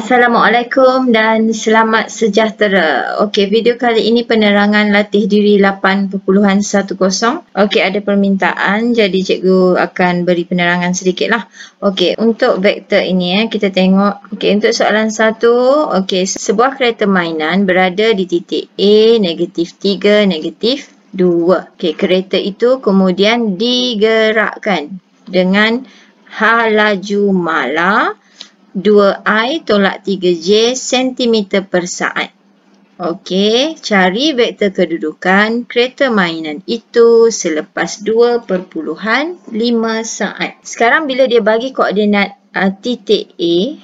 Assalamualaikum dan selamat sejahtera. Okey, video kali ini penerangan latih diri 8.10. Okey, ada permintaan jadi cikgu akan beri penerangan sedikitlah. Okey, untuk vektor ini kita tengok. Okey, untuk soalan 1, okey, sebuah kereta mainan berada di titik A, -3, -2. Okey, kereta itu kemudian digerakkan dengan laju mala 2I tolak 3J cm per saat. Okey, cari vektor kedudukan kereta mainan itu selepas 2.5 saat. Sekarang bila dia bagi koordinat titik A,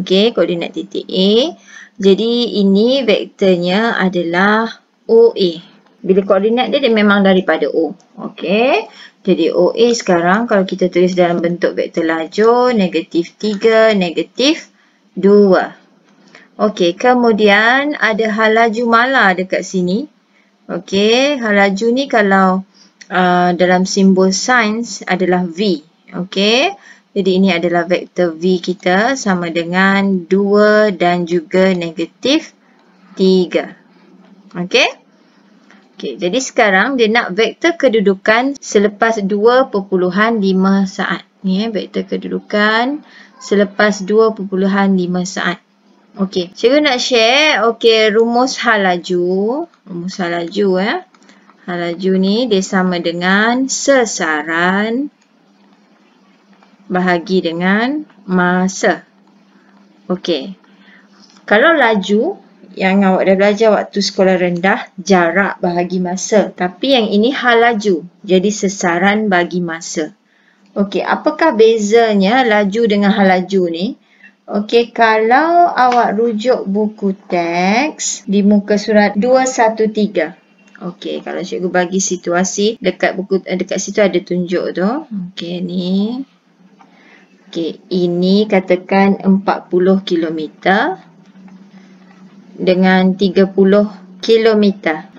okey, koordinat titik A, jadi ini vektornya adalah OA. Bila koordinat dia memang daripada O. Okey. Jadi OA sekarang kalau kita tulis dalam bentuk vektor lajur, -3, -2. Okey, kemudian ada hal laju mala dekat sini. Okey, hal laju ni kalau dalam simbol sains adalah V. Okey, jadi ini adalah vektor V kita sama dengan 2 dan juga -3. Okey. Okey, jadi sekarang dia nak vektor kedudukan selepas 2.5 saat. Ni vektor kedudukan selepas 2.5 saat. Okey, cikgu nak share rumus hal laju. Rumus hal laju Hal laju ni dia sama dengan sesaran bahagi dengan masa. Okey. Kalau laju yang awak dah belajar waktu sekolah rendah, jarak bahagi masa. Tapi yang ini hal laju. Jadi sesaran bagi masa. Okey, apakah bezanya laju dengan hal laju ni? Okey, kalau awak rujuk buku teks di muka surat 213. Okey, kalau cikgu bagi situasi dekat situ ada tunjuk tu. Okey, ni. Okey, ini katakan 40 kilometer. Dengan 30 km.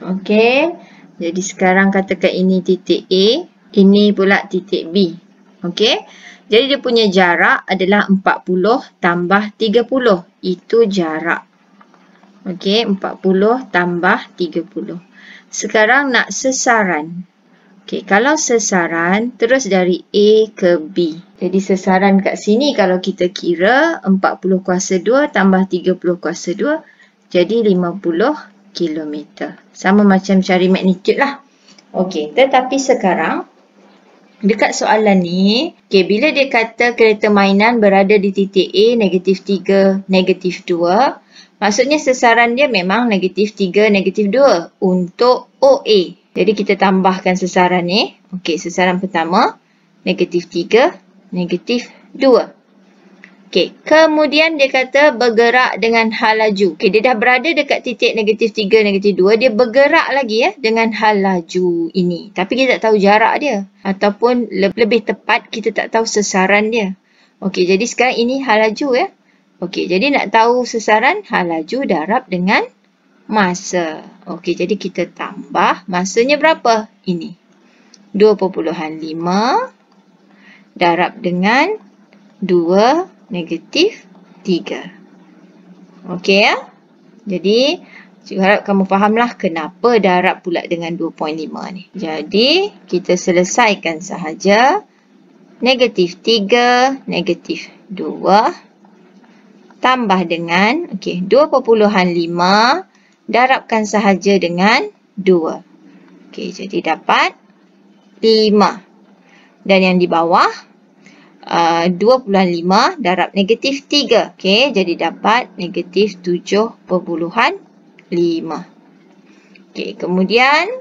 Okey. Jadi sekarang katakan ini titik A, ini pula titik B. Okey. Jadi dia punya jarak adalah 40 tambah 30. Itu jarak. Okey, 40 tambah 30. Sekarang nak sesaran. Okey, kalau sesaran terus dari A ke B. Jadi sesaran kat sini kalau kita kira 40 kuasa 2 tambah 30 kuasa 2 jadi 50 km. Sama macam cari magnitude lah. Okey, tetapi sekarang dekat soalan ni, bila dia kata kereta mainan berada di titik A, -3, -2, maksudnya sesaran dia memang -3, -2 untuk OA. Jadi kita tambahkan sesaran ni. Okey, sesaran pertama -3, -2. Okey, kemudian dia kata bergerak dengan hal laju. Okey, dia dah berada dekat titik -3, -2. Dia bergerak lagi dengan hal laju ini. Tapi kita tak tahu jarak dia. Ataupun lebih tepat, kita tak tahu sesaran dia. Okey, jadi sekarang ini hal laju Okey, jadi nak tahu sesaran, hal laju darab dengan masa. Okey, jadi kita tambah. Masanya berapa? Ini. 2.5 darab dengan 2 -3. Okey Jadi, cikgu harap kamu fahamlah kenapa darab pula dengan 2.5 ni. Jadi, kita selesaikan sahaja. -3, -2 tambah dengan 2.5 darabkan sahaja dengan 2. Okey, jadi dapat 5. Dan yang di bawah 2.5 darab -3. Okey, jadi dapat -7.5. Okey, kemudian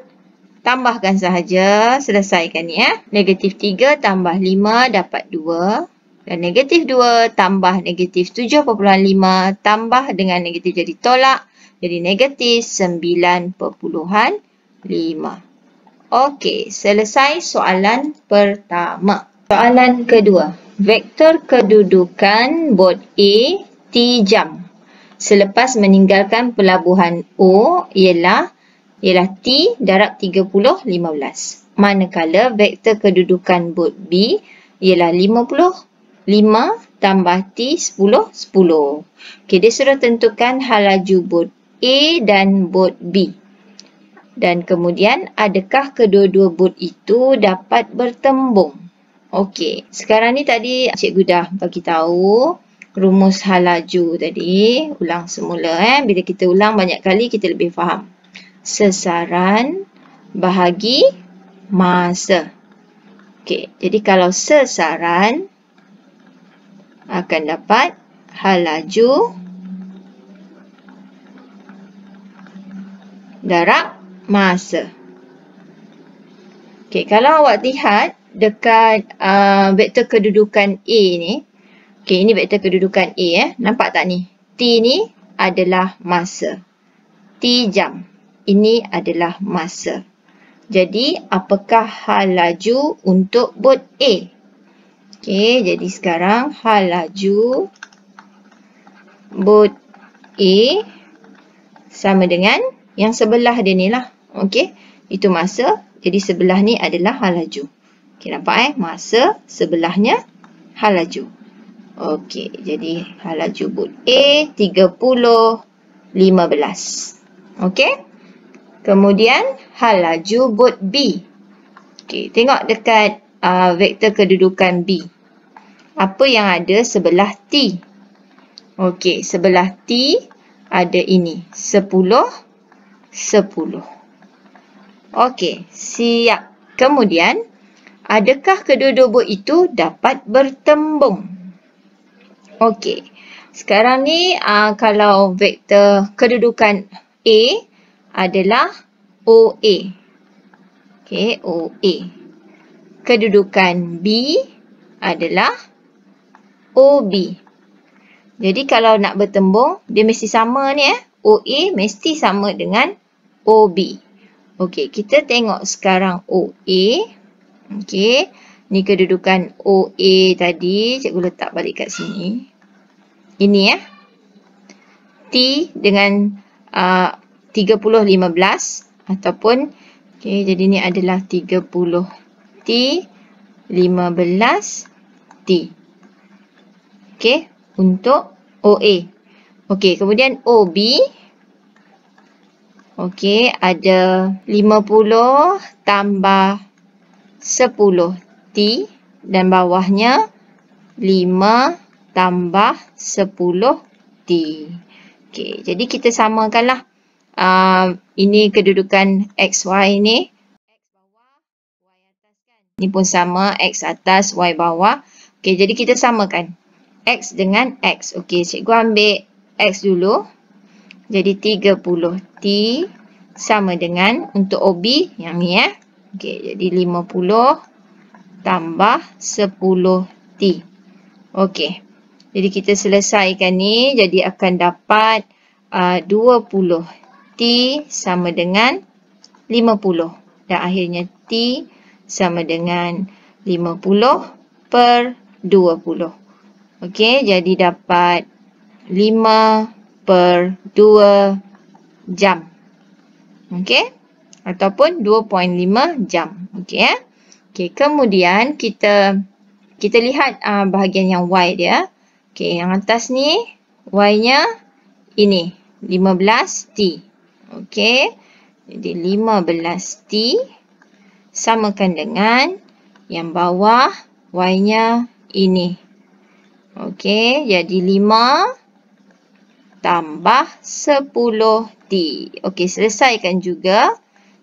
tambahkan sahaja, selesaikan ni -3 tambah 5 dapat 2. Dan -2 tambah -7.5 tambah dengan negatif jadi tolak. Jadi -9.5. Okey, selesai soalan pertama. Soalan kedua. Vektor kedudukan bot A T jam selepas meninggalkan pelabuhan O ialah T darab 30, 15. Manakala vektor kedudukan bot B ialah 50, 5 tambah T 10, 10. Okey, dia suruh tentukan halaju bot A dan bot B. Dan kemudian, adakah kedua-dua bot itu dapat bertembung? Okey, sekarang ni tadi cikgu dah bagi tahu rumus halaju tadi. Ulang semula. Bila kita ulang banyak kali, kita lebih faham. Sesaran bahagi masa. Okey, jadi kalau sesaran akan dapat halaju darab masa. Okey, kalau awak lihat dekat vektor kedudukan A ni. Okey, ini vektor kedudukan A Nampak tak ni? T ni adalah masa. T jam. Ini adalah masa. Jadi, apakah halaju untuk bot A? Okey, jadi sekarang halaju bot A sama dengan yang sebelah dia ni lah. Okey, itu masa. Jadi sebelah ni adalah halaju. Okey, nampak masa sebelahnya halaju. Okey, jadi halaju bot A 30, 15. Okey. Kemudian halaju bot B. Okey, tengok dekat vektor kedudukan B. Apa yang ada sebelah T? Okey, sebelah T ada ini. 10, 10. Okey, siap. Kemudian, adakah kedua-dua bot itu dapat bertembung? Okey, sekarang ni kalau vektor kedudukan A adalah OA. Okey, OA. Kedudukan B adalah OB. Jadi kalau nak bertembung, dia mesti sama ni OA mesti sama dengan OB. Okey, kita tengok sekarang OA. Okey, ni kedudukan OA tadi. Cikgu letak balik kat sini. Ini T dengan 30, 15 ataupun okey, jadi ni adalah 30 T, 15 T. Okey, untuk OA. Okey, kemudian OB. Okey, ada 50 tambah 10 T dan bawahnya 5 tambah 10 T. Okey, jadi kita samakanlah. Ini kedudukan XY ni. Ini pun sama, X atas, Y bawah. Okey, jadi kita samakan. X dengan X. Okey, cikgu ambil X dulu. Jadi 30 T sama dengan untuk OB yang ni Okey, jadi 50 tambah 10 T. Okey. Jadi kita selesaikan ni, jadi akan dapat 20 T sama dengan 50. Dan akhirnya T sama dengan 50 per 20. Okey, jadi dapat 5 per 2 jam. Okey, ataupun 2.5 jam. Okey Okey, kemudian kita lihat bahagian yang Y dia. Okey, yang atas ni Y-nya ini 15 T. Okey. Jadi 15 T samakan dengan yang bawah Y-nya ini. Okey, jadi 5 tambah 10 T. Okey, selesaikan juga.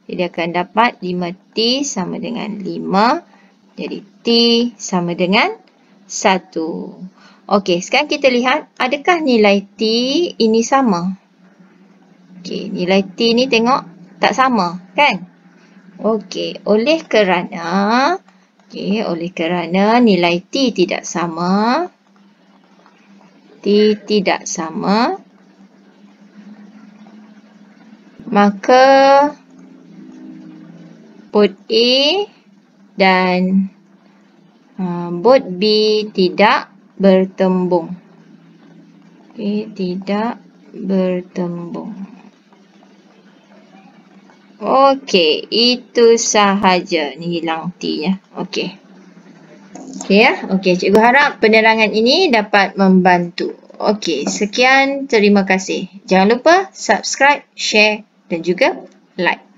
Jadi akan dapat 5T sama dengan 5. Jadi T sama dengan 1. Okey, sekarang kita lihat adakah nilai T ini sama? Okey, nilai T ni tengok tak sama, kan? Okey, oleh kerana nilai T tidak sama. T tidak sama. Maka bot A dan bot B tidak bertembung. Okey, tidak bertembung. Okey, itu sahaja. Ni hilang T-nya. Okey. Okey ya. Okey, cikgu harap penerangan ini dapat membantu. Okey, sekian, terima kasih. Jangan lupa subscribe, share dan juga like.